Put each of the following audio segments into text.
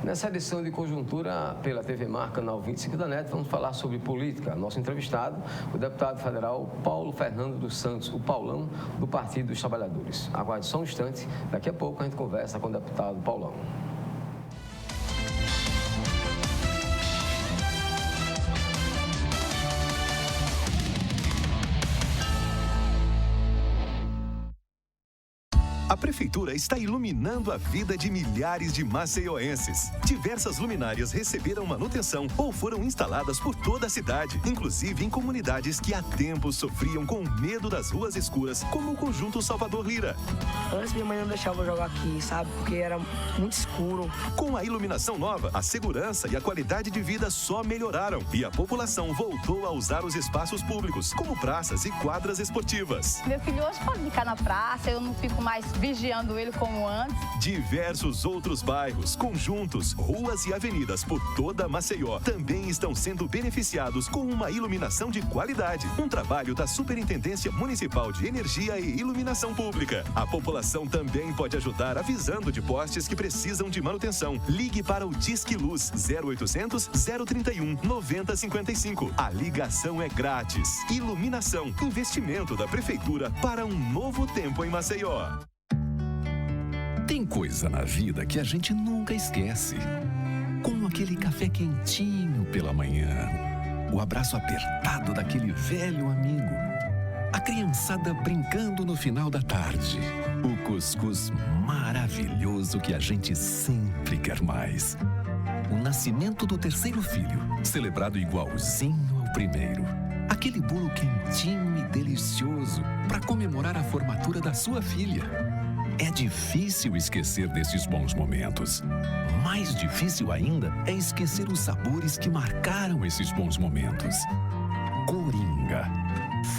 Nessa edição de Conjuntura pela TV Mar, canal 25 da NET, vamos falar sobre política. Nosso entrevistado, o deputado federal Paulo Fernando dos Santos, o Paulão, do Partido dos Trabalhadores. Aguarde só um instante, daqui a pouco a gente conversa com o deputado Paulão. A Prefeitura está iluminando a vida de milhares de maceioenses. Diversas luminárias receberam manutenção ou foram instaladas por toda a cidade, inclusive em comunidades que há tempos sofriam com medo das ruas escuras, como o Conjunto Salvador Lira. Antes minha mãe não deixava eu jogar aqui, sabe? Porque era muito escuro. Com a iluminação nova, a segurança e a qualidade de vida só melhoraram e a população voltou a usar os espaços públicos, como praças e quadras esportivas. Meu filho hoje pode ficar na praça, eu não fico mais vigiando ele como antes. Diversos outros bairros, conjuntos, ruas e avenidas por toda Maceió também estão sendo beneficiados com uma iluminação de qualidade. Um trabalho da Superintendência Municipal de Energia e Iluminação Pública. A população também pode ajudar avisando de postes que precisam de manutenção. Ligue para o Disque Luz 0800 031 9055. A ligação é grátis. Iluminação, investimento da Prefeitura para um novo tempo em Maceió. Tem coisa na vida que a gente nunca esquece. Como aquele café quentinho pela manhã, o abraço apertado daquele velho amigo, a criançada brincando no final da tarde, o cuscuz maravilhoso que a gente sempre quer mais. O nascimento do terceiro filho, celebrado igualzinho ao primeiro. Aquele bolo quentinho e delicioso para comemorar a formatura da sua filha. É difícil esquecer desses bons momentos. Mais difícil ainda é esquecer os sabores que marcaram esses bons momentos. Coringa,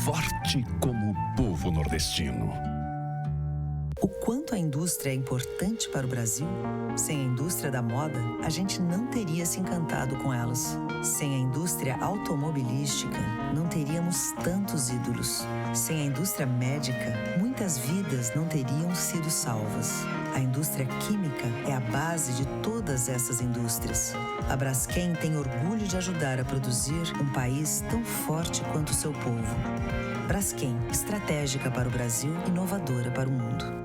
forte como o povo nordestino. O quanto a indústria é importante para o Brasil? Sem a indústria da moda, a gente não teria se encantado com elas. Sem a indústria automobilística, não teríamos tantos ídolos. Sem a indústria médica, muitas vidas não teriam sido salvas. A indústria química é a base de todas essas indústrias. A Braskem tem orgulho de ajudar a produzir um país tão forte quanto o seu povo. Braskem, estratégica para o Brasil, inovadora para o mundo.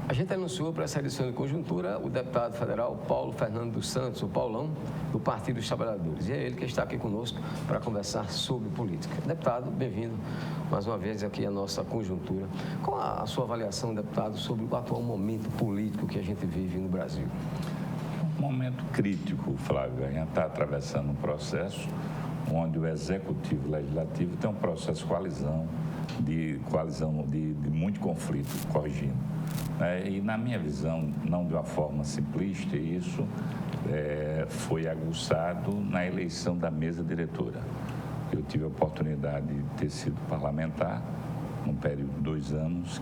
A gente anunciou para essa edição de Conjuntura o deputado federal Paulo Fernando dos Santos, o Paulão, do Partido dos Trabalhadores. E é ele que está aqui conosco para conversar sobre política. Deputado, bem-vindo mais uma vez aqui à nossa Conjuntura. Qual a sua avaliação, deputado, sobre o atual momento político que a gente vive no Brasil? Um momento crítico, Flávio. A gente está atravessando um processo onde o Executivo e o Legislativo tem um processo de coalizão de muito conflito corrigindo. E na minha visão, não de uma forma simplista, isso foi aguçado na eleição da mesa diretora. Eu tive a oportunidade de ter sido parlamentar num período de 2 anos,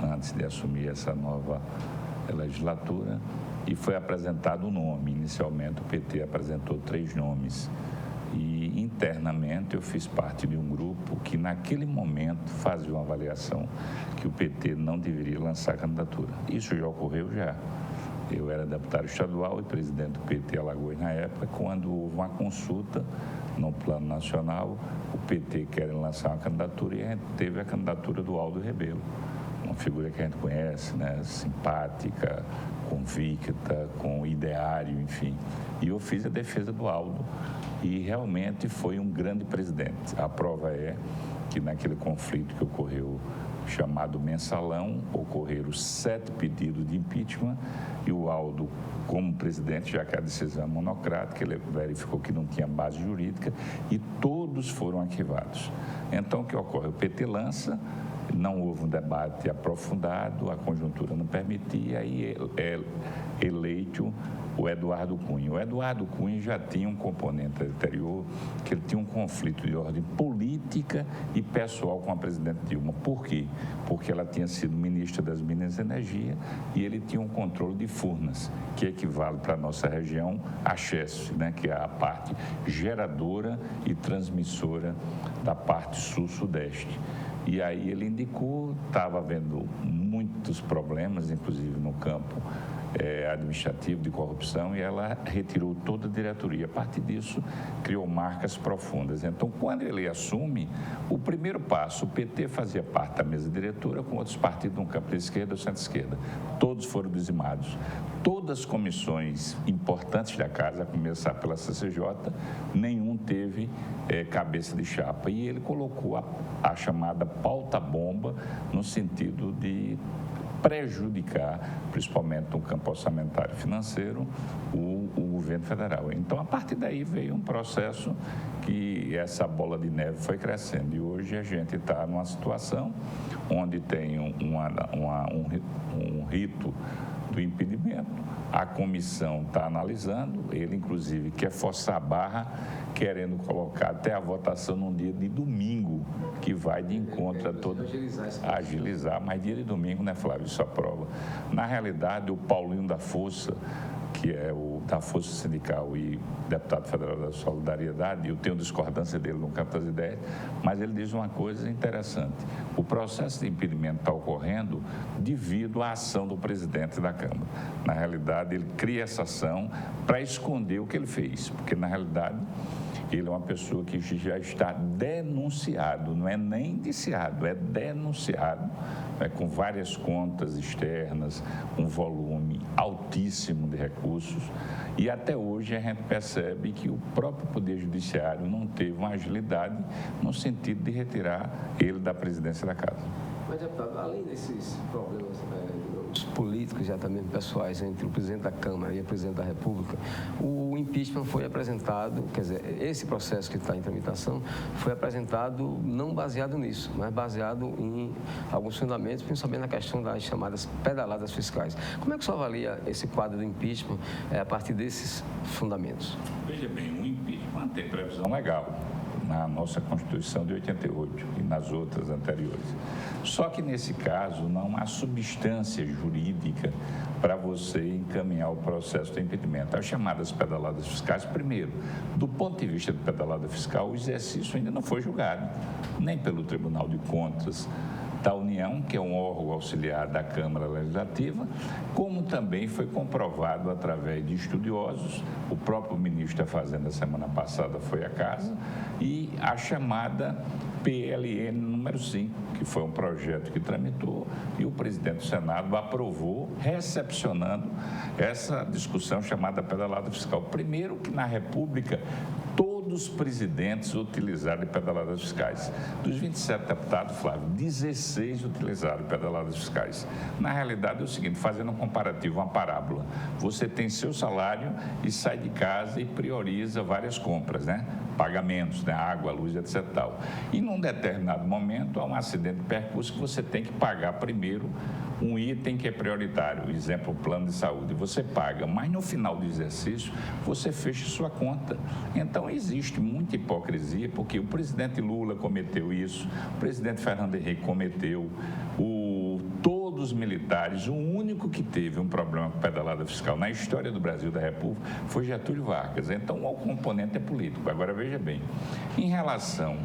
antes de assumir essa nova legislatura, e foi apresentado um nome. Inicialmente o PT apresentou 3 nomes. E internamente eu fiz parte de um grupo que naquele momento fazia uma avaliação que o PT não deveria lançar candidatura. Isso já ocorreu já. Eu era deputado estadual e presidente do PT Alagoas na época, quando houve uma consulta no plano nacional, o PT querem lançar uma candidatura e a gente teve a candidatura do Aldo Rebelo, uma figura que a gente conhece, né, simpática, convicta, com ideário, enfim. E eu fiz a defesa do Aldo e realmente foi um grande presidente. A prova é que naquele conflito que ocorreu, chamado mensalão, ocorreram 7 pedidos de impeachment e o Aldo, como presidente, já que a decisão é monocrática, ele verificou que não tinha base jurídica e todos foram arquivados. Então, o que ocorre? O PT lança não houve um debate aprofundado, a conjuntura não permitia, e é eleito o Eduardo Cunha. O Eduardo Cunha já tinha um componente anterior, que ele tinha um conflito de ordem política e pessoal com a presidente Dilma. Por quê? Porque ela tinha sido ministra das Minas e Energia e ele tinha um controle de Furnas, que equivale para a nossa região a Chesf, né, que é a parte geradora e transmissora da parte sul-sudeste. E aí ele indicou, estava havendo muitos problemas, inclusive no campo administrativo de corrupção, e ela retirou toda a diretoria. A partir disso, criou marcas profundas. Então, quando ele assume, o primeiro passo, o PT fazia parte da mesa diretora com outros partidos no campo da esquerda ou centro-esquerda. Todos foram dizimados. Todas as comissões importantes da casa, a começar pela CCJ, nenhum teve cabeça de chapa. E ele colocou a chamada pauta-bomba no sentido de prejudicar, principalmente no campo orçamentário e financeiro, o governo federal. Então, a partir daí veio um processo que essa bola de neve foi crescendo. E hoje a gente está numa situação onde tem um rito do impedimento, a comissão está analisando, ele inclusive quer forçar a barra, querendo colocar até a votação num dia de domingo, que vai de encontro a todo... Agilizar, mas dia de domingo, né, Flávio, isso aprova. Na realidade, o Paulinho da Força, que é o da Força Sindical e deputado federal da Solidariedade, eu tenho discordância dele no campo das ideias, mas ele diz uma coisa interessante. O processo de impedimento está ocorrendo devido à ação do presidente da Câmara. Na realidade, ele cria essa ação para esconder o que ele fez, porque, na realidade, ele é uma pessoa que já está denunciado, não é nem indiciado, é denunciado, com várias contas externas, um volume altíssimo de recursos, e até hoje a gente percebe que o próprio Poder Judiciário não teve uma agilidade no sentido de retirar ele da presidência da Casa. Mas, deputado, além desses problemas políticos, já também pessoais, entre o presidente da Câmara e o presidente da República, o impeachment foi apresentado, quer dizer, esse processo que está em tramitação foi apresentado não baseado nisso, mas baseado em alguns fundamentos, principalmente na questão das chamadas pedaladas fiscais. Como é que o senhor avalia esse quadro do impeachment a partir desses fundamentos? Veja bem, o impeachment tem previsão legal na nossa Constituição de 88 e nas outras anteriores. Só que, nesse caso, não há substância jurídica para você encaminhar o processo de impedimento. As chamadas pedaladas fiscais, primeiro, do ponto de vista de pedalada fiscal, o exercício ainda não foi julgado, nem pelo Tribunal de Contas da União, que é um órgão auxiliar da Câmara Legislativa, como também foi comprovado através de estudiosos. O próprio ministro da Fazenda, semana passada, foi à casa, e a chamada PLN número 5, que foi um projeto que tramitou e o presidente do Senado aprovou, recepcionando essa discussão chamada pedalada fiscal. Primeiro, que na República todos os presidentes utilizaram pedaladas fiscais. Dos 27 deputados, Flávio, 16 utilizaram pedaladas fiscais. Na realidade é o seguinte, fazendo um comparativo, uma parábola. Você tem seu salário e sai de casa e prioriza várias compras, né? Pagamentos, né? Água, luz, etc. Tal. E num determinado momento há um acidente de percurso que você tem que pagar primeiro um item que é prioritário, exemplo, o plano de saúde, você paga, mas no final do exercício você fecha sua conta. Então existe muita hipocrisia, porque o presidente Lula cometeu isso, o presidente Fernando Henrique cometeu, todos os militares, o único que teve um problema com pedalada fiscal na história do Brasil, da República, foi Getúlio Vargas. Então o componente é político. Agora veja bem, em relação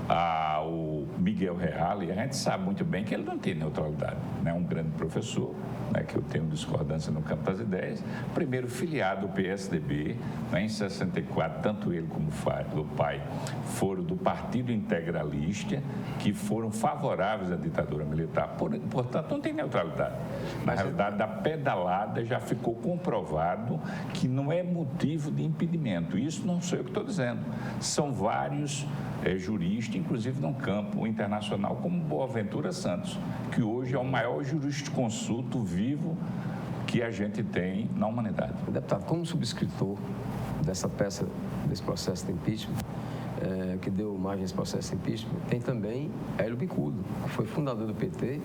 ao Miguel Reale, a gente sabe muito bem que ele não tem neutralidade, né? Um grande professor, né, que eu tenho discordância no campo das ideias, primeiro filiado ao PSDB, né, em 64, tanto ele como o pai foram do Partido Integralista, que foram favoráveis à ditadura militar, portanto não tem neutralidade. Na realidade, da pedalada já ficou comprovado que não é motivo de impedimento. Isso não sou eu que estou dizendo, são vários juristas, inclusive no campo internacional, como Boaventura Santos, que hoje é o maior jurisconsulto vivo que a gente tem na humanidade. Deputado, como subscritor dessa peça, desse processo de impeachment, que deu margem a esse processo impeachment, tem também Hélio Bicudo, que foi fundador do PT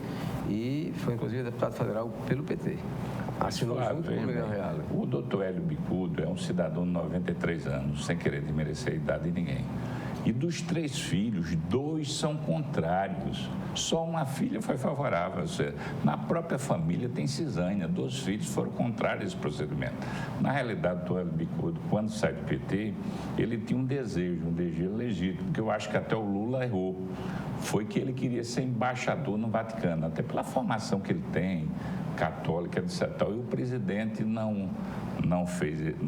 e foi, inclusive, deputado federal pelo PT. Assinou junto com o Miguel Reale. O doutor Hélio Bicudo é um cidadão de 93 anos, sem querer desmerecer a idade de ninguém. E dos 3 filhos, 2 são contrários. Só uma filha foi favorável. Ou seja, na própria família tem cisânia. 2 filhos foram contrários a esse procedimento. Na realidade, o doutor Hélio Bicudo, quando sai do PT, ele tinha um desejo legítimo, porque eu acho que até o Lula errou. Foi que ele queria ser embaixador no Vaticano, até pela formação que ele tem, católica, etc. E o presidente não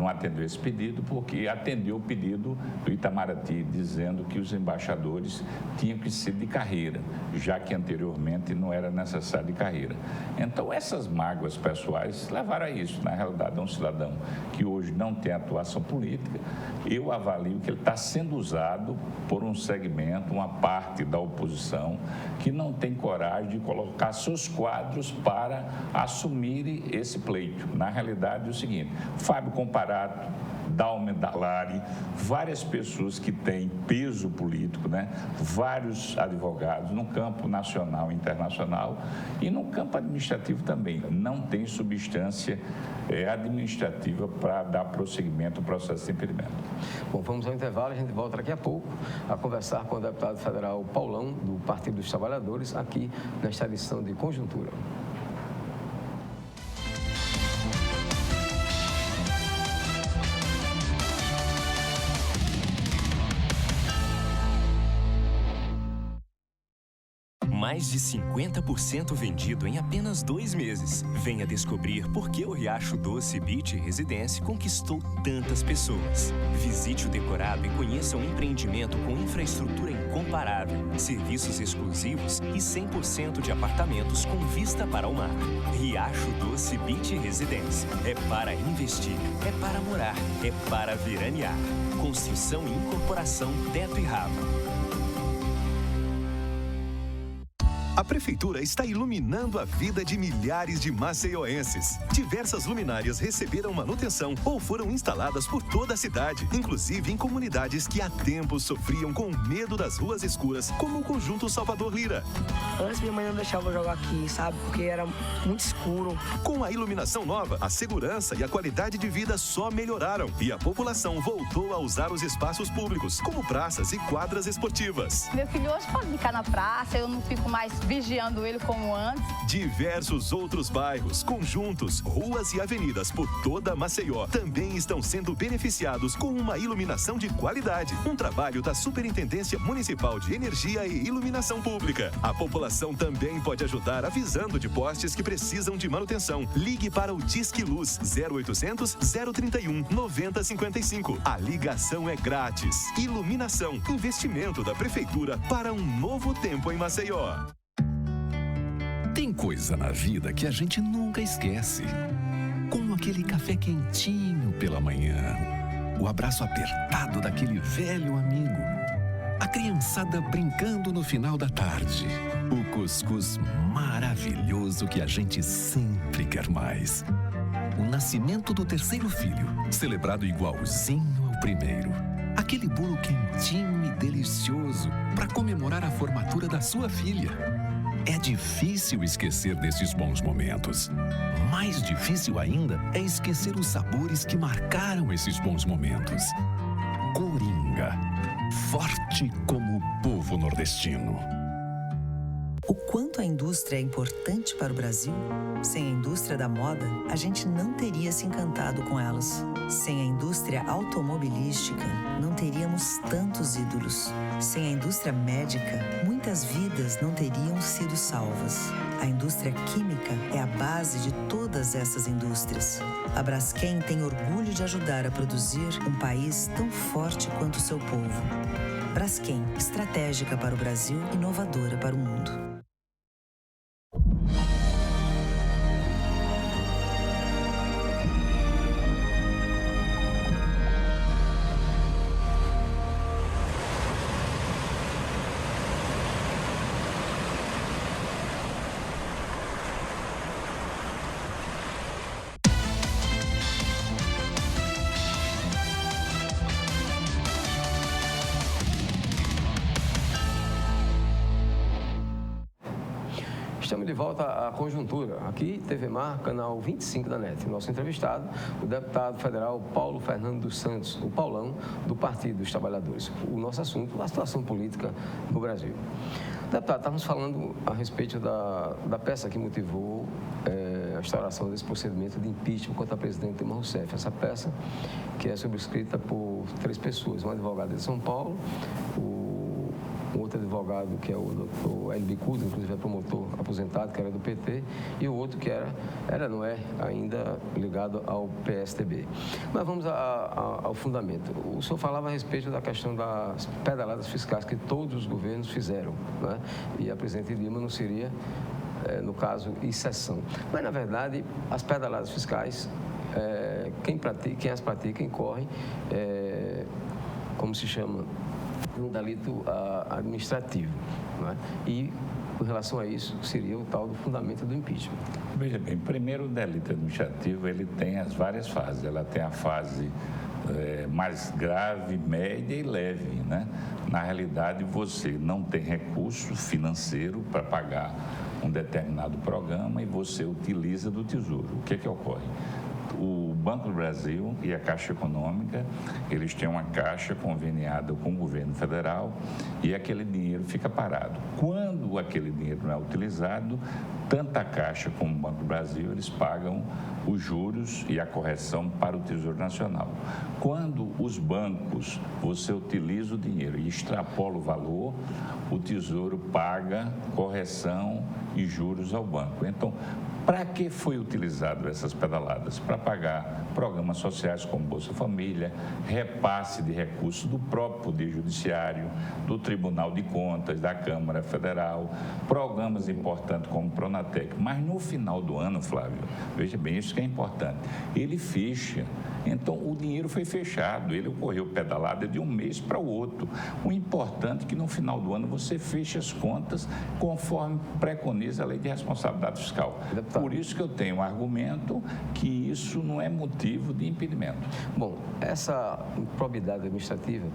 atendeu esse pedido, porque atendeu o pedido do Itamaraty, dizendo que os embaixadores tinham que ser de carreira, já que anteriormente não era necessário de carreira. Então, essas mágoas pessoais levaram a isso. Na realidade, é um cidadão que hoje não tem atuação política. Eu avalio que ele está sendo usado por um segmento, uma parte da oposição, que não tem coragem de colocar seus quadros para assumir esse pleito. Na realidade, é o seguinte: Fábio Comparato, Dalma Dallari, várias pessoas que têm peso político, né? Vários advogados no campo nacional e internacional e no campo administrativo também. Não tem substância administrativa para dar prosseguimento ao processo de impedimento. Bom, vamos ao intervalo, a gente volta daqui a pouco a conversar com o deputado federal Paulão, do Partido dos Trabalhadores, aqui nesta edição de Conjuntura. Mais de 50% vendido em apenas 2 meses. Venha descobrir por que o Riacho Doce Beach Residência conquistou tantas pessoas. Visite o decorado e conheça um empreendimento com infraestrutura incomparável, serviços exclusivos e 100% de apartamentos com vista para o mar. Riacho Doce Beach Residência. É para investir, é para morar, é para veranear. Construção e incorporação teto e rabo. A Prefeitura está iluminando a vida de milhares de maceioenses. Diversas luminárias receberam manutenção ou foram instaladas por toda a cidade, inclusive em comunidades que há tempos sofriam com medo das ruas escuras, como o Conjunto Salvador Lira. Antes minha mãe não deixava eu jogar aqui, sabe? Porque era muito escuro. Com a iluminação nova, a segurança e a qualidade de vida só melhoraram e a população voltou a usar os espaços públicos, como praças e quadras esportivas. Meu filho hoje pode ficar na praça, eu não fico mais vigiando ele como antes. Diversos outros bairros, conjuntos, ruas e avenidas por toda Maceió também estão sendo beneficiados com uma iluminação de qualidade. Um trabalho da Superintendência Municipal de Energia e Iluminação Pública. A população também pode ajudar avisando de postes que precisam de manutenção. Ligue para o Disque Luz 0800 031 9055. A ligação é grátis. Iluminação, investimento da Prefeitura para um novo tempo em Maceió. Tem coisa na vida que a gente nunca esquece. Como aquele café quentinho pela manhã, o abraço apertado daquele velho amigo, a criançada brincando no final da tarde, o cuscuz maravilhoso que a gente sempre quer mais. O nascimento do 3º filho, celebrado igualzinho ao primeiro. Aquele bolo quentinho e delicioso para comemorar a formatura da sua filha. É difícil esquecer desses bons momentos. Mais difícil ainda é esquecer os sabores que marcaram esses bons momentos. Coringa, forte como o povo nordestino. O quanto a indústria é importante para o Brasil? Sem a indústria da moda, a gente não teria se encantado com elas. Sem a indústria automobilística, não teríamos tantos ídolos. Sem a indústria médica, muitas vidas não teriam sido salvas. A indústria química é a base de todas essas indústrias. A Braskem tem orgulho de ajudar a produzir um país tão forte quanto o seu povo. Braskem, estratégica para o Brasil, inovadora para o mundo. Estamos de volta à conjuntura. Aqui, TV Mar, canal 25 da NET. Nosso entrevistado, o deputado federal Paulo Fernando dos Santos, o Paulão, do Partido dos Trabalhadores. O nosso assunto, a situação política no Brasil. Deputado, estávamos falando a respeito da peça que motivou a instauração desse procedimento de impeachment contra a presidente Dilma Rousseff. Essa peça que é subscrita por 3 pessoas, um advogado de São Paulo, um outro advogado que é o doutor Hélio Bicudo, inclusive é promotor aposentado, que era do PT, e o outro que não é ainda ligado ao PSDB. Mas vamos ao fundamento. O senhor falava a respeito da questão das pedaladas fiscais que todos os governos fizeram, né? E a presidente Dilma não seria, no caso, exceção. Mas, na verdade, as pedaladas fiscais, quem as pratica incorre, como se chama, um delito administrativo, né? E, com relação a isso, seria o tal do fundamento do impeachment. Veja bem, primeiro o delito administrativo, ele tem as várias fases. Ela tem a fase mais grave, média e leve, né? Na realidade, você não tem recurso financeiro para pagar um determinado programa e você utiliza do Tesouro. O que ocorre? O Banco do Brasil e a Caixa Econômica, eles têm uma caixa conveniada com o governo federal e aquele dinheiro fica parado. Quando aquele dinheiro não é utilizado, tanto a Caixa como o Banco do Brasil, eles pagam os juros e a correção para o Tesouro Nacional. Quando os bancos, você utiliza o dinheiro e extrapola o valor, o Tesouro paga correção e juros ao banco. Então, para que foi utilizado essas pedaladas? Para pagar programas sociais como Bolsa Família, repasse de recursos do próprio Poder Judiciário, do Tribunal de Contas, da Câmara Federal, programas importantes como Pronatec. Mas no final do ano, Flávio, veja bem, isso que é importante, ele fecha. Então, o dinheiro foi fechado, ele ocorreu pedalada de um mês para o outro. O importante é que no final do ano você feche as contas conforme preconiza a Lei de Responsabilidade Fiscal. Por isso que eu tenho um argumento que isso não é motivo de impedimento. Bom, essa improbidade administrativa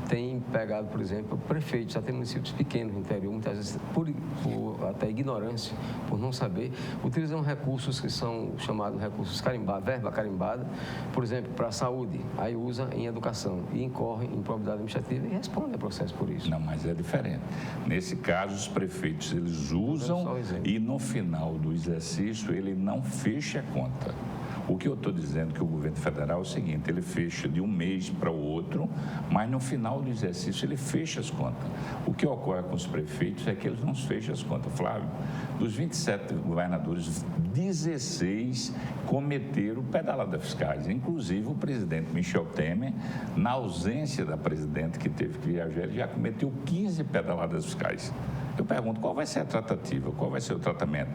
tem pegado, por exemplo, prefeitos, até municípios pequenos no interior, muitas vezes por até ignorância, por não saber, utilizam recursos que são chamados recursos carimbados, verba carimbada, por exemplo, para a saúde, aí usa em educação e incorre em improbidade administrativa e responde a processo por isso. Não, mas é diferente. Nesse caso, os prefeitos, eles usam e no final do exercício, ele não fecha a conta. O que eu estou dizendo que o governo federal é o seguinte, ele fecha de um mês para o outro, mas no final do exercício ele fecha as contas. O que ocorre com os prefeitos é que eles não fecham as contas. Flávio, dos 27 governadores, 16 cometeram pedaladas fiscais, inclusive o presidente Michel Temer, na ausência da presidente que teve que viajar, ele já cometeu 15 pedaladas fiscais. Eu pergunto, qual vai ser a tratativa, qual vai ser o tratamento?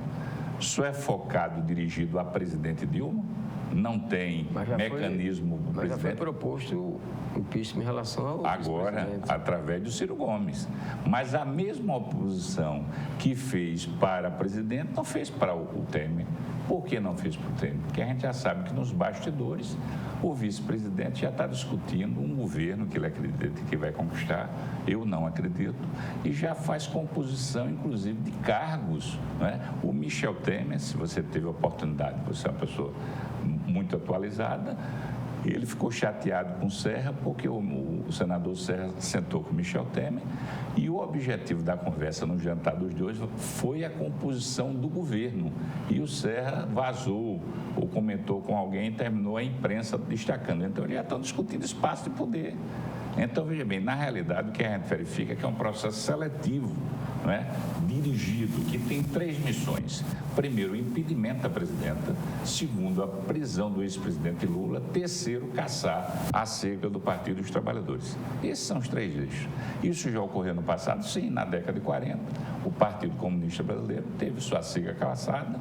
Isso é focado, dirigido à presidente Dilma? Não tem mecanismo do presidente? Mas já foi proposto impeachment em relação ao agora, através do Ciro Gomes. Mas a mesma oposição que fez para a presidente não fez para o Temer. Por que não fez para o Temer? Porque a gente já sabe que nos bastidores o vice-presidente já está discutindo um governo que ele acredita que vai conquistar, eu não acredito, e já faz composição, inclusive, de cargos, não é? O Michel Temer, se você teve a oportunidade, você é uma pessoa muito atualizada, ele ficou chateado com o Serra porque o senador Serra sentou com o Michel Temer e o objetivo da conversa no jantar dos dois foi a composição do governo. E o Serra vazou ou comentou com alguém e terminou a imprensa destacando. Então, eles já estão discutindo espaço de poder. Então, veja bem, na realidade, o que a gente verifica é que é um processo seletivo, não é? Dirigido, que tem 3 missões. Primeiro, o impedimento da presidenta. Segundo, a prisão do ex-presidente Lula. Terceiro, caçar a sigla do Partido dos Trabalhadores. Esses são os 3 eixos. Isso já ocorreu no passado? Sim, na década de 40. O Partido Comunista Brasileiro teve sua sigla caçada.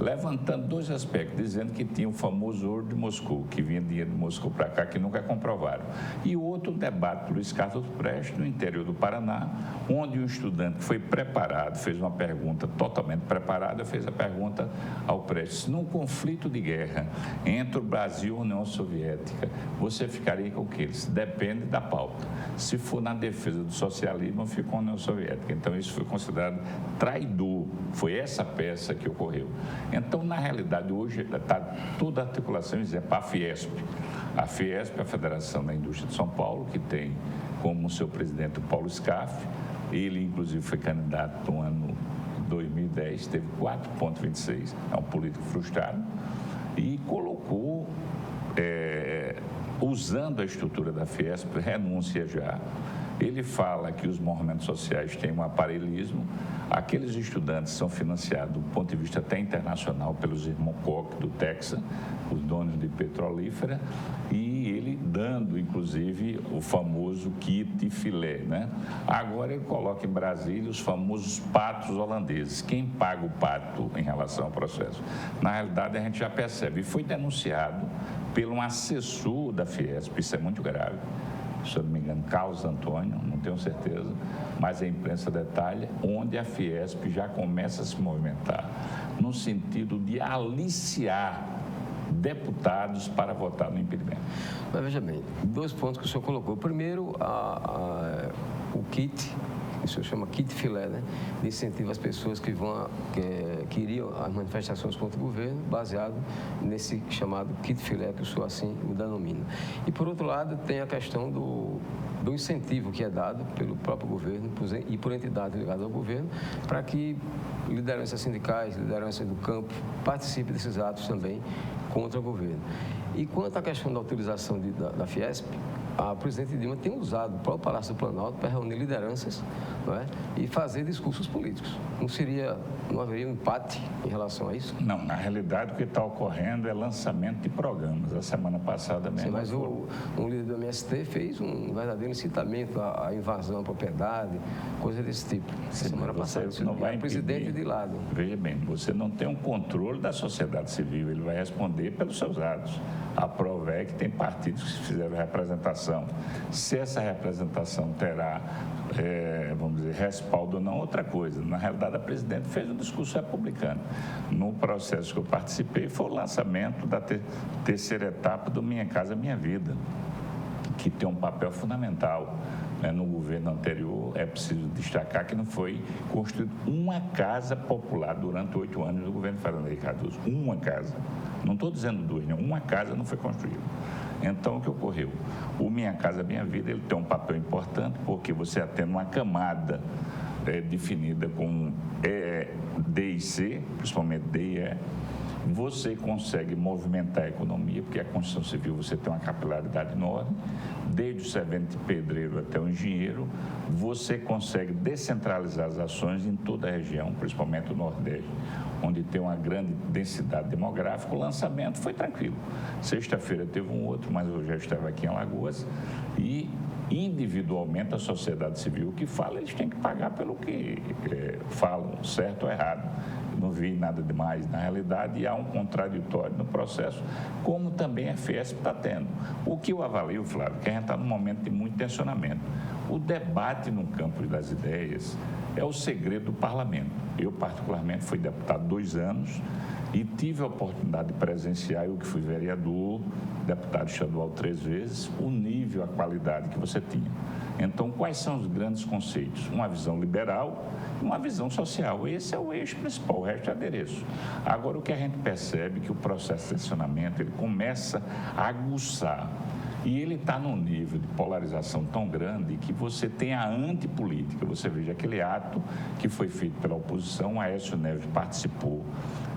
levantando dois aspectos, dizendo que tinha o famoso ouro de Moscou, que vinha dinheiro de Moscou para cá, que nunca comprovaram. E o outro debate do Luiz Carlos Prestes, no interior do Paraná, onde um estudante que foi preparado, fez uma pergunta totalmente preparada, fez a pergunta ao Prestes: num conflito de guerra entre o Brasil e a União Soviética, você ficaria com o quê? Depende da pauta. Se for na defesa do socialismo, eu fico com a União Soviética. Então, isso foi considerado traidor. Foi essa peça que ocorreu. Então, na realidade, hoje está toda a articulação, exemplo, a Fiesp. A Fiesp é a Federação da Indústria de São Paulo, que tem como seu presidente o Paulo Scaff. Ele, inclusive, foi candidato no ano 2010, teve 4,26, é um político frustrado, e colocou, usando a estrutura da Fiesp, renúncia já. Ele fala que os movimentos sociais têm um aparelhismo, aqueles estudantes são financiados do ponto de vista até internacional pelos irmãos Koch do Texas, os donos de petrolífera, e ele dando, inclusive, o famoso kit filé, né? Agora ele coloca em Brasília os famosos patos holandeses. Quem paga o pato em relação ao processo? Na realidade, a gente já percebe. E foi denunciado por um assessor da Fiesp, isso é muito grave. Se eu não me engano, Carlos Antônio, não tenho certeza, mas a imprensa detalha, onde a Fiesp já começa a se movimentar, no sentido de aliciar deputados para votar no impedimento. Mas veja bem, dois pontos que o senhor colocou. Primeiro, o kit, o senhor chama kit filé, né? De incentivo às pessoas que iriam às manifestações contra o governo, baseado nesse chamado kit filé, que o senhor assim o denomina. E, por outro lado, tem a questão do incentivo que é dado pelo próprio governo e por entidades ligadas ao governo, para que lideranças sindicais, lideranças do campo, participem desses atos também contra o governo. E quanto à questão da utilização da Fiesp, a presidente Dilma tem usado o próprio Palácio do Planalto para reunir lideranças, não é? E fazer discursos políticos. Não haveria um empate em relação a isso? Não, na realidade o que está ocorrendo é lançamento de programas. A semana passada mesmo. Sim, mas um líder do MST fez um verdadeiro incitamento à invasão à propriedade, coisa desse tipo. Sim, semana passada, não vai o presidente de lado. Veja bem, você não tem um controle da sociedade civil, ele vai responder pelos seus atos. A prova é que tem partidos que fizeram representação. Se essa representação terá, vamos dizer, respaldo ou não, outra coisa. Na realidade, a presidente fez um discurso republicano. No processo que eu participei, foi o lançamento da terceira etapa do Minha Casa Minha Vida, que tem um papel fundamental. No governo anterior, é preciso destacar que não foi construída uma casa popular durante 8 anos do governo Fernando Henrique Cardoso. Uma casa. Não estou dizendo duas, não. Uma casa não foi construída. Então, o que ocorreu? O Minha Casa Minha Vida, ele tem um papel importante, porque você atende uma camada definida com D e C, principalmente D e E. Você consegue movimentar a economia, porque a construção civil você tem uma capilaridade enorme, desde o servente pedreiro até o engenheiro, você consegue descentralizar as ações em toda a região, principalmente o Nordeste, onde tem uma grande densidade demográfica. O lançamento foi tranquilo. Sexta-feira teve um outro, mas eu já estava aqui em Alagoas, e individualmente a sociedade civil que fala, eles têm que pagar pelo que falam, certo ou errado. Não vi nada demais na realidade, e há um contraditório no processo, como também a Fiesp está tendo. O que eu avalio, Flávio, que a gente está num momento de muito tensionamento. O debate no campo das ideias é o segredo do parlamento. Eu, particularmente, fui deputado 2 anos e tive a oportunidade de presenciar, eu que fui vereador, deputado estadual 3 vezes, o nível, a qualidade que você tinha. Então, quais são os grandes conceitos? Uma visão liberal e uma visão social. Esse é o eixo principal, o resto é adereço. Agora, o que a gente percebe é que o processo de tensionamento, ele começa a aguçar. E ele está num nível de polarização tão grande que você tem a antipolítica. Você veja aquele ato que foi feito pela oposição, Aécio Neves participou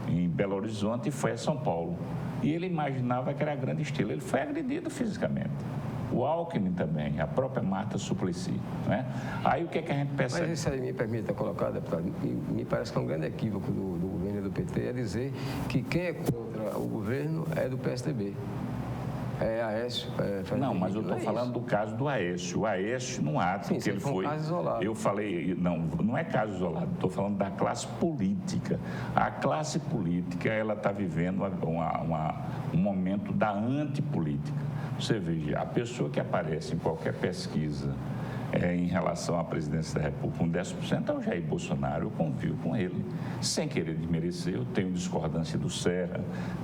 em Belo Horizonte e foi a São Paulo. E ele imaginava que era grande estilo. Ele foi agredido fisicamente. O Alckmin também, a própria Marta Suplicy, né? Aí o que é que a gente percebe? Mas isso aí me permita colocar, deputado, me parece que é um grande equívoco do governo e do PT, é dizer que quem é contra o governo é do PSDB. Aécio. Não, mas eu estou falando do caso do Aécio. O Aécio, no ato Sim, que ele foi... um caso isolado. Eu falei, não é caso isolado, estou falando da classe política. A classe política, ela está vivendo um momento da antipolítica. Você veja, a pessoa que aparece em qualquer pesquisa em relação à presidência da República com 10% é o Jair Bolsonaro. Eu convivo com ele, sem querer desmerecer. Eu tenho discordância do Serra,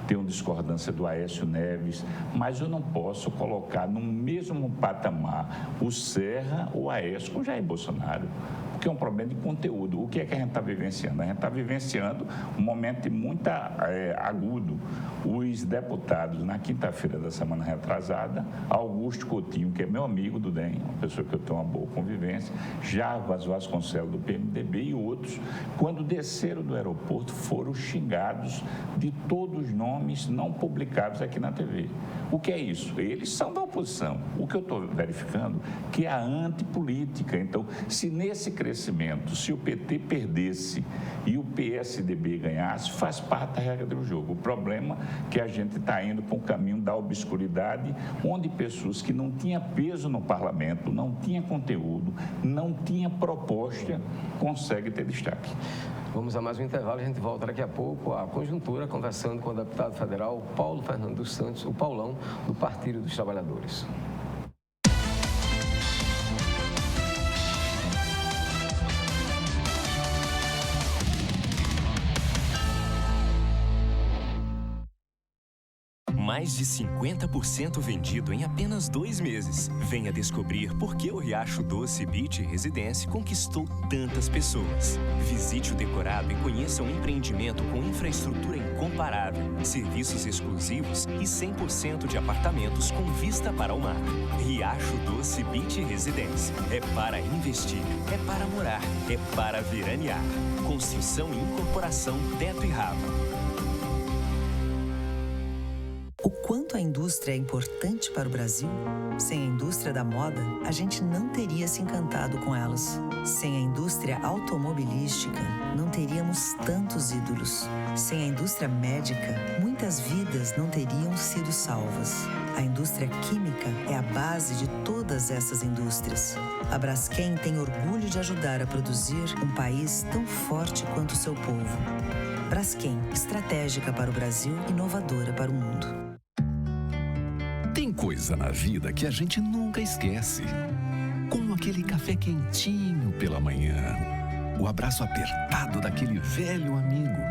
tenho discordância do Aécio Neves, mas eu não posso colocar no mesmo patamar o Serra ou o Aécio com o Jair Bolsonaro, porque é um problema de conteúdo. O que é que a gente está vivenciando? A gente está vivenciando um momento muito agudo. Os deputados, na quinta-feira da semana retrasada, Augusto Coutinho, que é meu amigo do DEM, uma pessoa que eu tenho uma boa convivência, Jarbas Vasconcelos, do PMDB, e outros, quando desceram do aeroporto, foram xingados de todos os nomes não publicados aqui na TV. O que é isso? Eles são da oposição. O que eu estou verificando que é a antipolítica. Então, se nesse crescimento, se o PT perdesse e o PSDB ganhasse, faz parte da regra do jogo. O problema é que a gente está indo para um caminho da obscuridade, onde pessoas que não tinham peso no parlamento, não tinham conteúdo, não tinham proposta, conseguem ter destaque. Vamos a mais um intervalo, a gente volta daqui a pouco à conjuntura, conversando com o deputado federal Paulo Fernando dos Santos, o Paulão, do Partido dos Trabalhadores. Mais de 50% vendido em apenas 2 meses. Venha descobrir por que o Riacho Doce Beach Residência conquistou tantas pessoas. Visite o decorado e conheça um empreendimento com infraestrutura incomparável, serviços exclusivos e 100% de apartamentos com vista para o mar. Riacho Doce Beach Residência. É para investir, é para morar, é para veranear. Construção e incorporação teto e rabo. O quanto a indústria é importante para o Brasil? Sem a indústria da moda, a gente não teria se encantado com elas. Sem a indústria automobilística, não teríamos tantos ídolos. Sem a indústria médica, muitas vidas não teriam sido salvas. A indústria química é a base de todas essas indústrias. A Braskem tem orgulho de ajudar a produzir um país tão forte quanto o seu povo. Braskem, estratégica para o Brasil, inovadora para o mundo. Tem coisa na vida que a gente nunca esquece. Como aquele café quentinho pela manhã, o abraço apertado daquele velho amigo,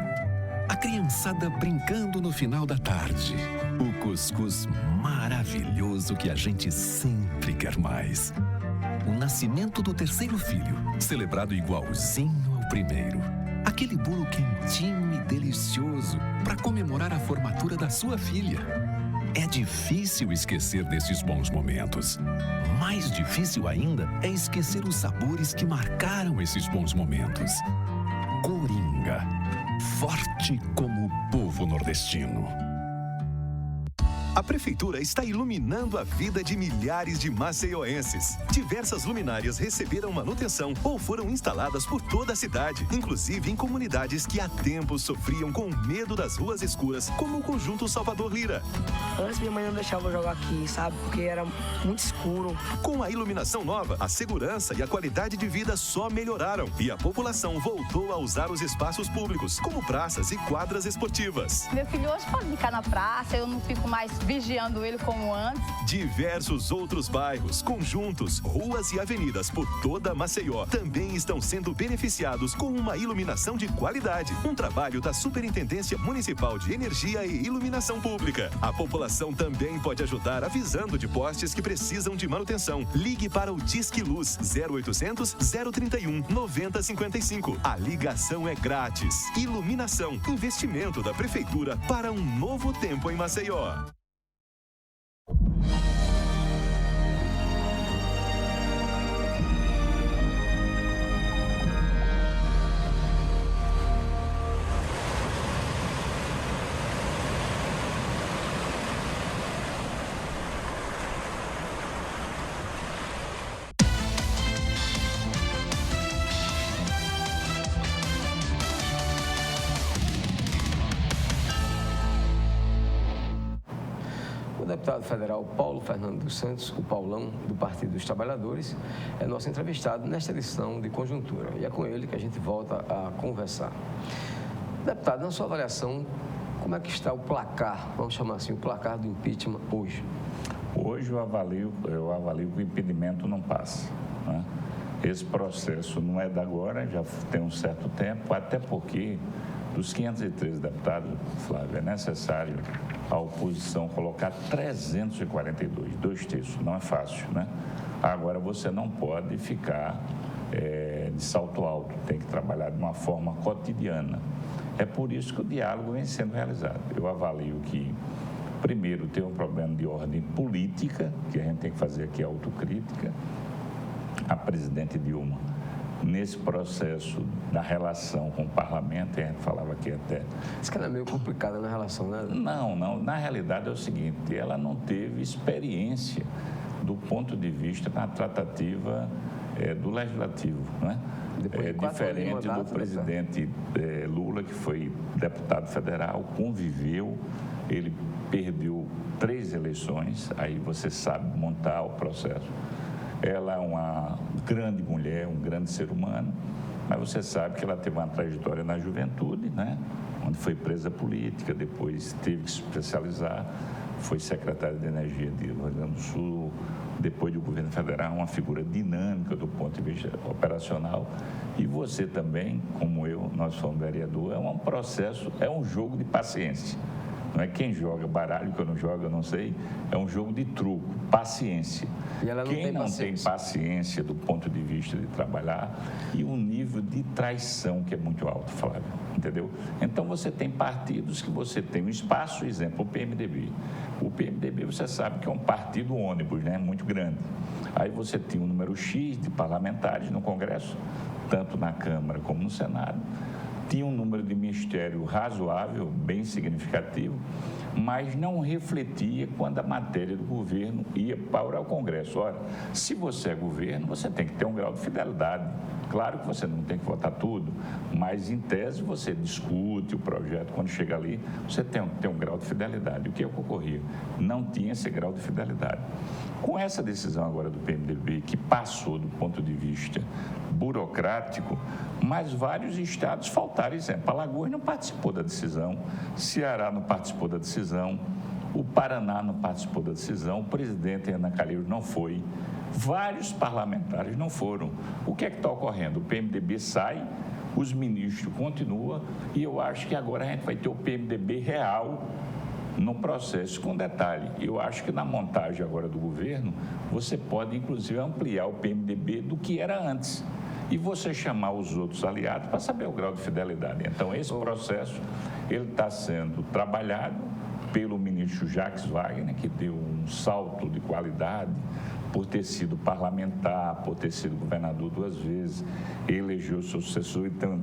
a criançada brincando no final da tarde, o cuscuz maravilhoso que a gente sempre quer mais. O nascimento do terceiro filho, celebrado igualzinho ao primeiro. Aquele bolo quentinho e delicioso para comemorar a formatura da sua filha. É difícil esquecer desses bons momentos. Mais difícil ainda é esquecer os sabores que marcaram esses bons momentos. Coringa, forte como o povo nordestino. A Prefeitura está iluminando a vida de milhares de maceioenses. Diversas luminárias receberam manutenção ou foram instaladas por toda a cidade, inclusive em comunidades que há tempos sofriam com medo das ruas escuras, como o Conjunto Salvador Lira. Antes minha mãe não deixava eu jogar aqui, sabe? Porque era muito escuro. Com a iluminação nova, a segurança e a qualidade de vida só melhoraram e a população voltou a usar os espaços públicos, como praças e quadras esportivas. Meu filho hoje pode ficar na praça, eu não fico mais vigiando ele como antes. Diversos outros bairros, conjuntos, ruas e avenidas por toda Maceió também estão sendo beneficiados com uma iluminação de qualidade. Um trabalho da Superintendência Municipal de Energia e Iluminação Pública. A população também pode ajudar avisando de postes que precisam de manutenção. Ligue para o Disque Luz 0800 031 9055. A ligação é grátis. Iluminação, investimento da Prefeitura para um novo tempo em Maceió. deputado federal Paulo Fernando dos Santos, o Paulão, do Partido dos Trabalhadores, é nosso entrevistado nesta edição de Conjuntura. E é com ele que a gente volta a conversar. Deputado, na sua avaliação, como é que está o placar, vamos chamar assim, o placar do impeachment hoje? Hoje eu avalio que o impedimento não passa, né? Esse processo não é de agora, já tem um certo tempo, até porque dos 513 deputados, Flávio, é necessário a oposição colocar 342, 2/3, não é fácil, né? Agora, você não pode ficar de salto alto, tem que trabalhar de uma forma cotidiana. É por isso que o diálogo vem sendo realizado. Eu avalio que, primeiro, tem um problema de ordem política, que a gente tem que fazer aqui autocrítica. A presidente Dilma, nesse processo da relação com o parlamento, a gente falava aqui até... Isso que ela é meio complicada na relação, né? Não. Na realidade é o seguinte, ela não teve experiência do ponto de vista na tratativa do Legislativo, né? Diferente do presidente Lula, que foi deputado federal, conviveu, ele perdeu 3 eleições, aí você sabe montar o processo. Ela é uma grande mulher, um grande ser humano, mas você sabe que ela teve uma trajetória na juventude, né? Onde foi presa política, depois teve que se especializar, foi secretária de Energia de Rio Grande do Sul, depois do governo federal, uma figura dinâmica do ponto de vista operacional. E você também, como eu, nós somos vereador, é um processo, é um jogo de paciência. Não é quem joga baralho, que eu não jogo, eu não sei. É um jogo de truco, paciência. E ela não quem tem não paciência. tem paciência do ponto de vista de trabalhar e um nível de traição que é muito alto, Flávio, entendeu? Então, você tem partidos que você tem um espaço, exemplo, o PMDB. O PMDB, você sabe que é um partido ônibus, né? Muito grande. Aí você tem um número X de parlamentares no Congresso, tanto na Câmara como no Senado. Tinha um número de ministério razoável, bem significativo, mas não refletia quando a matéria do governo ia para o Congresso. Ora, se você é governo, você tem que ter um grau de fidelidade. Claro que você não tem que votar tudo, mas em tese você discute o projeto. Quando chega ali, você tem que ter um grau de fidelidade. O que é que ocorria? Não tinha esse grau de fidelidade. Com essa decisão agora do PMDB, que passou do ponto de vista burocrático, mas vários estados faltaram exemplo. Alagoas não participou da decisão, Ceará não participou da decisão, o Paraná não participou da decisão, o presidente Renan Calheiros não foi, vários parlamentares não foram. O que é que está ocorrendo? O PMDB sai, os ministros continuam e eu acho que agora a gente vai ter o PMDB real no processo. Com detalhe, eu acho que na montagem agora do governo, você pode inclusive ampliar o PMDB do que era antes e você chamar os outros aliados para saber o grau de fidelidade. Então, esse processo, ele está sendo trabalhado pelo ministro Jacques Wagner, que deu um salto de qualidade por ter sido parlamentar, por ter sido governador 2 vezes, elegeu seu sucessor, então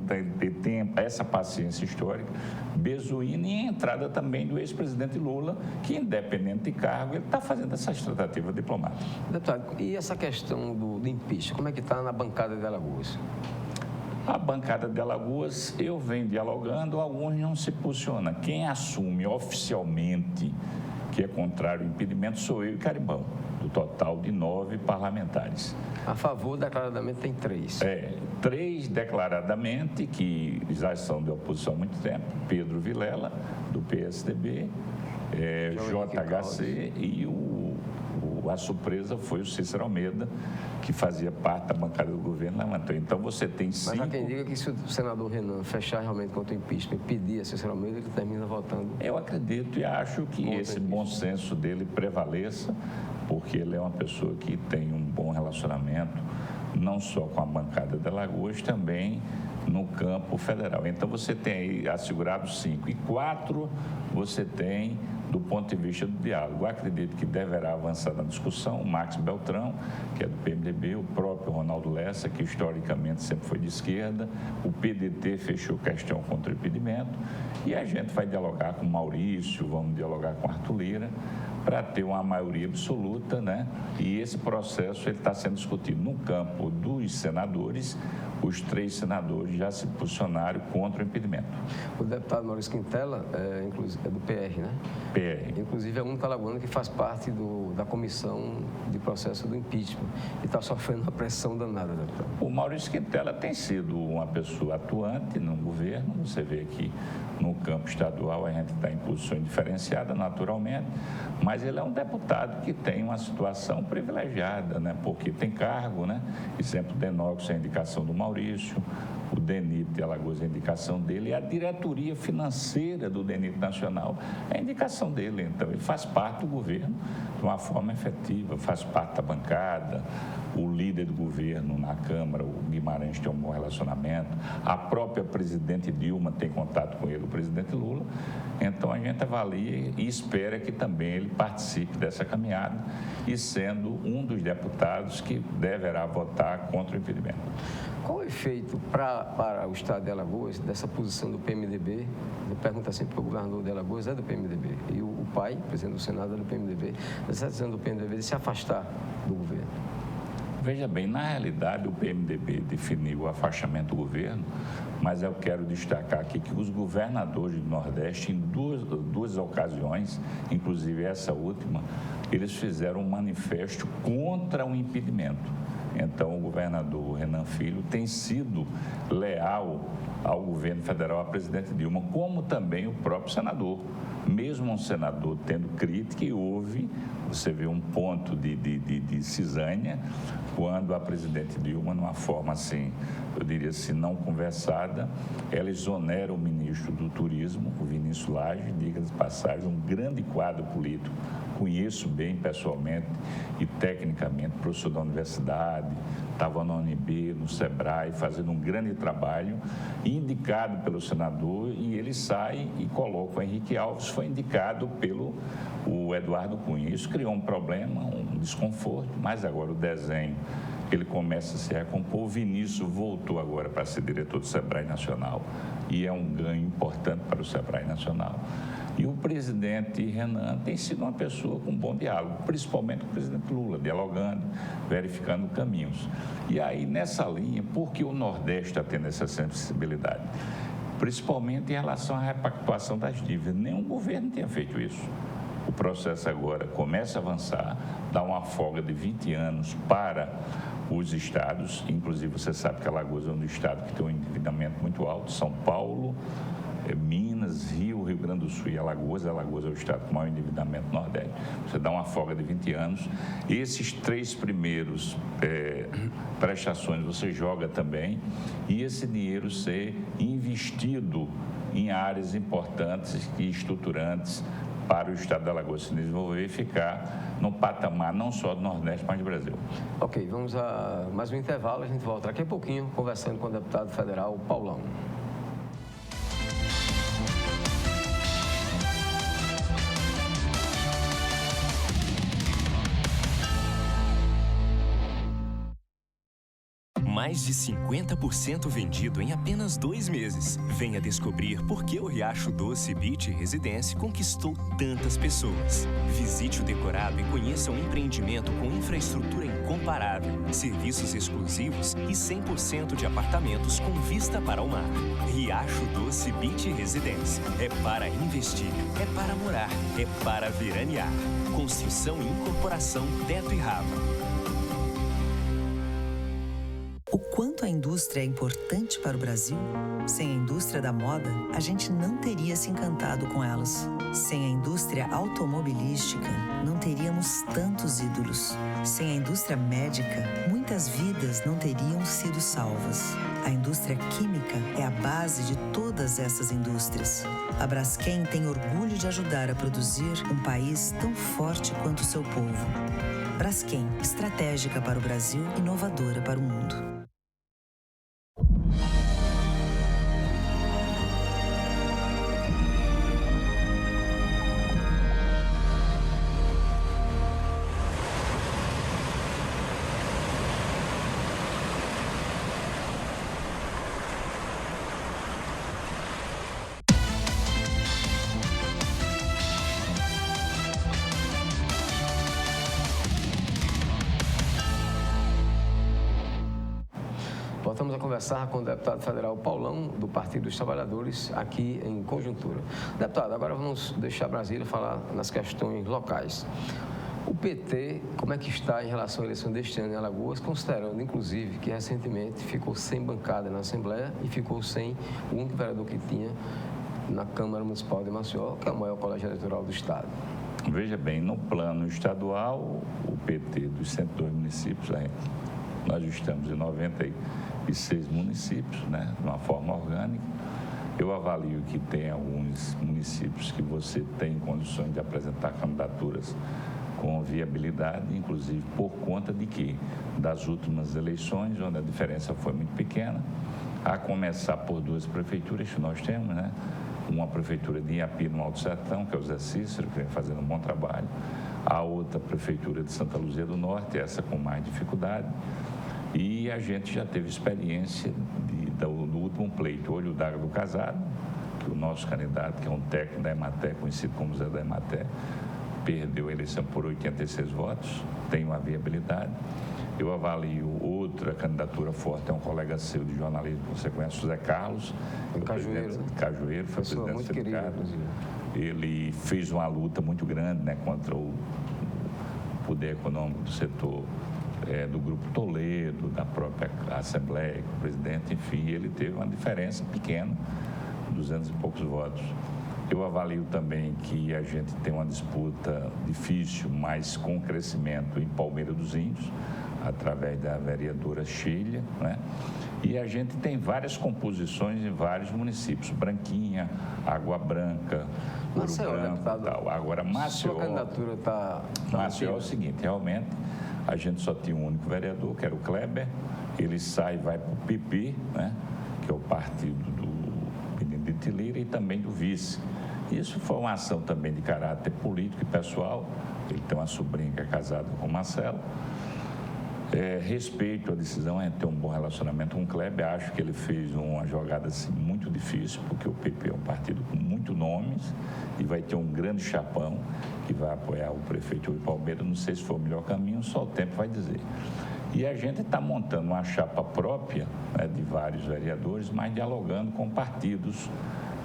tem essa paciência histórica. Bezuíno e a entrada também do ex-presidente Lula, que, independente de cargo, ele está fazendo essas tratativas diplomáticas. Deputado, e essa questão do impeachment, como é que está na bancada de Alagoas? A bancada de Alagoas, eu venho dialogando, alguns não se posicionam. Quem assume oficialmente que é contrário ao impedimento sou eu e Carimbão, do total de 9 parlamentares. A favor, declaradamente, tem 3. 3 declaradamente, que já são de oposição há muito tempo, Pedro Vilela, do PSDB, JHC e a surpresa foi o Cícero Almeida, que fazia parte da bancada do governo, levantou. Então, você tem 5... Mas há quem diga que se o senador Renan fechar realmente contra o impeachment e pedir a Cícero Almeida, ele termina votando. Eu acredito e acho que esse bom senso dele prevaleça, porque ele é uma pessoa que tem um bom relacionamento, não só com a bancada de Alagoas, também no campo federal. Então, você tem aí assegurado 5. E 4, você tem do ponto de vista do diálogo. Eu acredito que deverá avançar na discussão o Max Beltrão, que é do PMDB, o próprio Ronaldo Lessa, que historicamente sempre foi de esquerda, o PDT fechou questão contra o impedimento, e a gente vai dialogar com o Maurício, vamos dialogar com o Arthur Lira, para ter uma maioria absoluta, né? E esse processo está sendo discutido no campo dos senadores. Os 3 senadores já se posicionaram contra o impedimento. O deputado Maurício Quintela é do PR, né? PR. Inclusive é um alagoano que faz parte da comissão de processo do impeachment e está sofrendo uma pressão danada, deputado. O Maurício Quintela tem sido uma pessoa atuante no governo. Você vê que no campo estadual a gente está em posições diferenciadas, naturalmente, mas ele é um deputado que tem uma situação privilegiada, né? Porque tem cargo, né? Exemplo, Denox é a indicação do Maurício, o DENIT de Alagoas é a indicação dele, e a diretoria financeira do DENIT Nacional é a indicação dele. Então, ele faz parte do governo de uma forma efetiva, faz parte da bancada. O líder do governo na Câmara, o Guimarães, tem um bom relacionamento. A própria presidente Dilma tem contato com ele, o presidente Lula. Então, a gente avalia e espera que também ele participe dessa caminhada e sendo um dos deputados que deverá votar contra o impedimento. Qual o efeito para o estado de Alagoas dessa posição do PMDB? Eu pergunto sempre para o governador de Alagoas, é do PMDB, e o pai, presidente do Senado, é do PMDB, dessa decisão do PMDB de se afastar do governo. Veja bem, na realidade o PMDB definiu o afastamento do governo, mas eu quero destacar aqui que os governadores do Nordeste, em duas ocasiões, inclusive essa última, eles fizeram um manifesto contra o impedimento. Então, o governador Renan Filho tem sido leal ao governo federal, à presidente Dilma, como também o próprio senador. Mesmo um senador tendo crítica, e houve, você vê um ponto de cisânia, quando a presidente Dilma, numa forma assim, eu diria assim, não conversada, ela exonera o ministro do Turismo, o Vinícius Lage, diga de passagem, um grande quadro político, conheço bem pessoalmente e tecnicamente, professor da universidade, estava na UNB, no Sebrae, fazendo um grande trabalho, indicado pelo senador, e ele sai e coloca o Henrique Alves, foi indicado pelo Eduardo Cunha. Isso criou um problema, um desconforto, mas agora o desenho, ele começa a se recompor. O Vinícius voltou agora para ser diretor do Sebrae Nacional, e é um ganho importante para o Sebrae Nacional. E o presidente Renan tem sido uma pessoa com bom diálogo, principalmente com o presidente Lula, dialogando, verificando caminhos. E aí, nessa linha, por que o Nordeste está tendo essa sensibilidade? Principalmente em relação à repactuação das dívidas. Nenhum governo tinha feito isso. O processo agora começa a avançar, dá uma folga de 20 anos para os estados, inclusive você sabe que Alagoas é um estado que tem um endividamento muito alto, São Paulo, Minas, Rio Grande do Sul e Alagoas. Alagoas é o estado com maior endividamento no Nordeste. Você dá uma folga de 20 anos. Esses 3 primeiros prestações você joga também, e esse dinheiro ser investido em áreas importantes e estruturantes para o estado de Alagoas se desenvolver e ficar no patamar não só do Nordeste, mas do Brasil. Ok, vamos a mais um intervalo. A gente volta daqui a pouquinho conversando com o deputado federal Paulão. Mais de 50% vendido em apenas 2 meses. Venha descobrir por que o Riacho Doce Beach Residência conquistou tantas pessoas. Visite o decorado e conheça um empreendimento com infraestrutura incomparável, serviços exclusivos e 100% de apartamentos com vista para o mar. Riacho Doce Beach Residência. É para investir, é para morar, é para veranear. Construção e incorporação Teto e Rava. O quanto a indústria é importante para o Brasil? Sem a indústria da moda, a gente não teria se encantado com elas. Sem a indústria automobilística, não teríamos tantos ídolos. Sem a indústria médica, muitas vidas não teriam sido salvas. A indústria química é a base de todas essas indústrias. A Braskem tem orgulho de ajudar a produzir um país tão forte quanto o seu povo. Braskem, estratégica para o Brasil, inovadora para o mundo. Voltamos a conversar com o deputado federal Paulão, do Partido dos Trabalhadores, aqui em Conjuntura. Deputado, agora vamos deixar Brasília falar nas questões locais. O PT, como é que está em relação à eleição deste ano em Alagoas, considerando, inclusive, que recentemente ficou sem bancada na Assembleia e ficou sem o único vereador que tinha na Câmara Municipal de Maceió, que é o maior colégio eleitoral do Estado? Veja bem, no plano estadual, o PT dos 102 municípios, nós estamos em 96 municípios, né, de uma forma orgânica. Eu avalio que tem alguns municípios que você tem condições de apresentar candidaturas com viabilidade, inclusive por conta de que, das últimas eleições, onde a diferença foi muito pequena, a começar por duas prefeituras que nós temos, né? Uma prefeitura de Inhapi, no Alto Sertão, que é o Zé Cícero, que vem fazendo um bom trabalho, a outra prefeitura de Santa Luzia do Norte, essa com mais dificuldade, e a gente já teve experiência do último pleito, Olho d'Água do Casado, que o nosso candidato, que é um técnico da Ematé, conhecido como Zé da Ematé, perdeu a eleição por 86 votos, tem uma viabilidade. Eu avalio outra candidatura forte, é um colega seu de jornalismo, que você conhece, José Carlos. Cajueiro. Cajueiro, foi presidente do sindicato. Ele fez uma luta muito grande, né, contra o poder econômico do setor do Grupo Toledo, da própria Assembleia, com o presidente, enfim, ele teve uma diferença pequena, 200 e poucos votos. Eu avalio também que a gente tem uma disputa difícil, mas com crescimento em Palmeira dos Índios, através da vereadora Sheila, né? E a gente tem várias composições em vários municípios, Branquinha, Água Branca, Ouro Branco e tal. Agora, Maceió... Sua candidatura está... Maceió é o seguinte, realmente, a gente só tinha um único vereador, que era o Kleber, ele sai e vai para o PP, né? Que é o partido do Benedito Lira, e também do vice. Isso foi uma ação também de caráter político e pessoal. Ele tem uma sobrinha que é casada com o Marcelo. Respeito a decisão, a gente tem um bom relacionamento com o Kleber. Acho que ele fez uma jogada assim, muito difícil, porque o PP é um partido com muitos nomes e vai ter um grande chapão que vai apoiar o prefeito de Palmeiras. Não sei se foi o melhor caminho, só o tempo vai dizer. E a gente está montando uma chapa própria, né, de vários vereadores, mas dialogando com partidos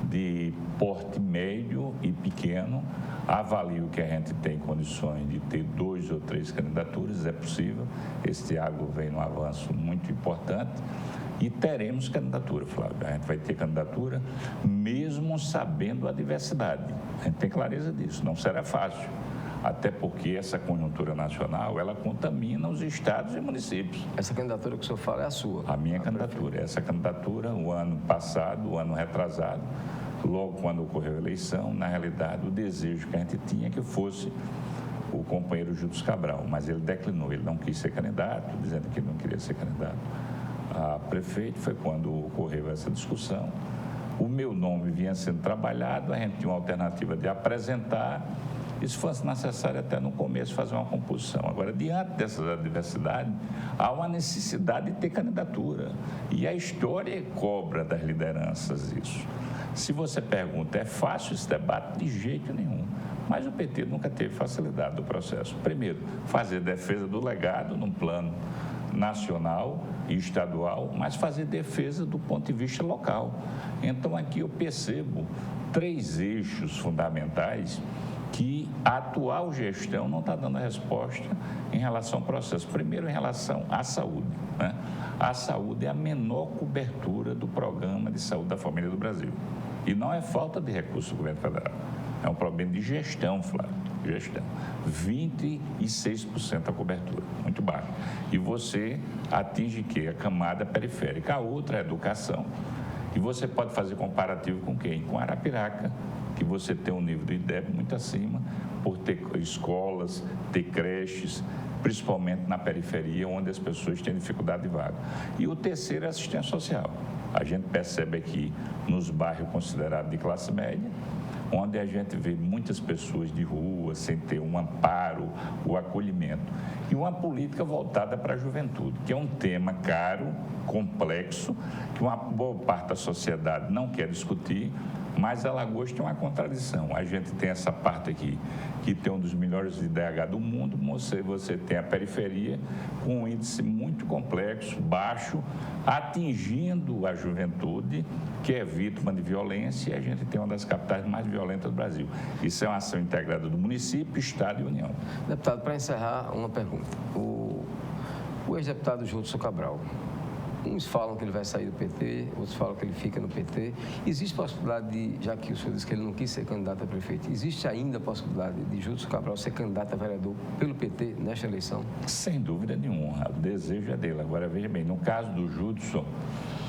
de porte médio e pequeno. Avalio que a gente tem condições de ter 2 ou 3 candidaturas, é possível. Esse Thiago vem num avanço muito importante e teremos candidatura, Flávio. A gente vai ter candidatura mesmo sabendo a diversidade. A gente tem clareza disso, não será fácil. Até porque essa conjuntura nacional, ela contamina os estados e municípios. Essa candidatura que o senhor fala é a sua? A minha candidatura. Essa candidatura, o ano passado, o ano retrasado, logo quando ocorreu a eleição, na realidade, o desejo que a gente tinha que fosse o companheiro Júlio Cabral, mas ele declinou, ele não quis ser candidato, dizendo que ele não queria ser candidato a prefeito. Foi quando ocorreu essa discussão. O meu nome vinha sendo trabalhado, a gente tinha uma alternativa de apresentar, e se fosse necessário até no começo fazer uma composição. Agora, diante dessa adversidade, há uma necessidade de ter candidatura. E a história cobra das lideranças isso. Se você pergunta, é fácil esse debate? De jeito nenhum. Mas o PT nunca teve facilidade do processo. Primeiro, fazer defesa do legado num plano nacional e estadual, mas fazer defesa do ponto de vista local. Então, aqui eu percebo 3 eixos fundamentais que a atual gestão não está dando resposta em relação ao processo. Primeiro, em relação à saúde, né? A saúde é a menor cobertura do programa de saúde da família do Brasil. E não é falta de recurso do governo federal. É um problema de gestão, Flávio. Gestão. 26% a cobertura, muito baixo. E você atinge que? A camada periférica. A outra é a educação. E você pode fazer comparativo com quem? Com Arapiraca, que você tem um nível de IDEB muito acima, por ter escolas, ter creches, principalmente na periferia, onde as pessoas têm dificuldade de vaga. E o terceiro é a assistência social. A gente percebe aqui, nos bairros considerados de classe média, onde a gente vê muitas pessoas de rua, sem ter um amparo, o acolhimento. E uma política voltada para a juventude, que é um tema caro, complexo, que uma boa parte da sociedade não quer discutir, Mas Alagoas tem uma contradição. A gente tem essa parte aqui, que tem um dos melhores IDH do mundo, você tem a periferia com um índice muito complexo, baixo, atingindo a juventude, que é vítima de violência, e a gente tem uma das capitais mais violentas do Brasil. Isso é uma ação integrada do município, Estado e União. Deputado, para encerrar, uma pergunta. O ex-deputado Judson Cabral, uns falam que ele vai sair do PT, outros falam que ele fica no PT. Existe possibilidade de, já que o senhor disse que ele não quis ser candidato a prefeito, existe ainda a possibilidade de Judson Cabral ser candidato a vereador pelo PT nesta eleição? Sem dúvida nenhuma, o desejo é dele. Agora, veja bem, no caso do Judson,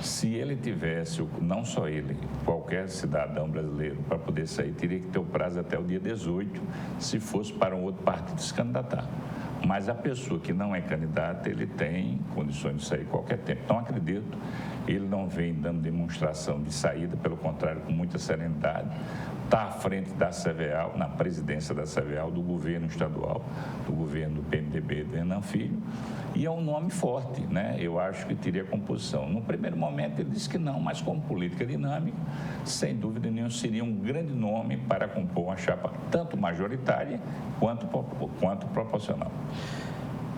se ele tivesse, não só ele, qualquer cidadão brasileiro, para poder sair, teria que ter o prazo até o dia 18, se fosse para um outro partido se candidatar. Mas a pessoa que não é candidata, ele tem condições de sair qualquer tempo. Então, acredito, ele não vem dando demonstração de saída, pelo contrário, com muita serenidade. Está à frente da CVEAL, na presidência da CVEAL, do governo estadual, do governo do PMDB, do Renan Filho, e é um nome forte, né? Eu acho que teria composição. No primeiro momento ele disse que não, mas como política dinâmica, sem dúvida nenhuma, seria um grande nome para compor uma chapa tanto majoritária quanto proporcional.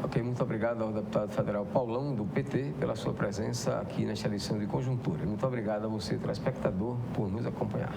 Ok, muito obrigado ao deputado federal Paulão, do PT, pela sua presença aqui nesta edição de Conjuntura. Muito obrigado a você, telespectador, por nos acompanhar.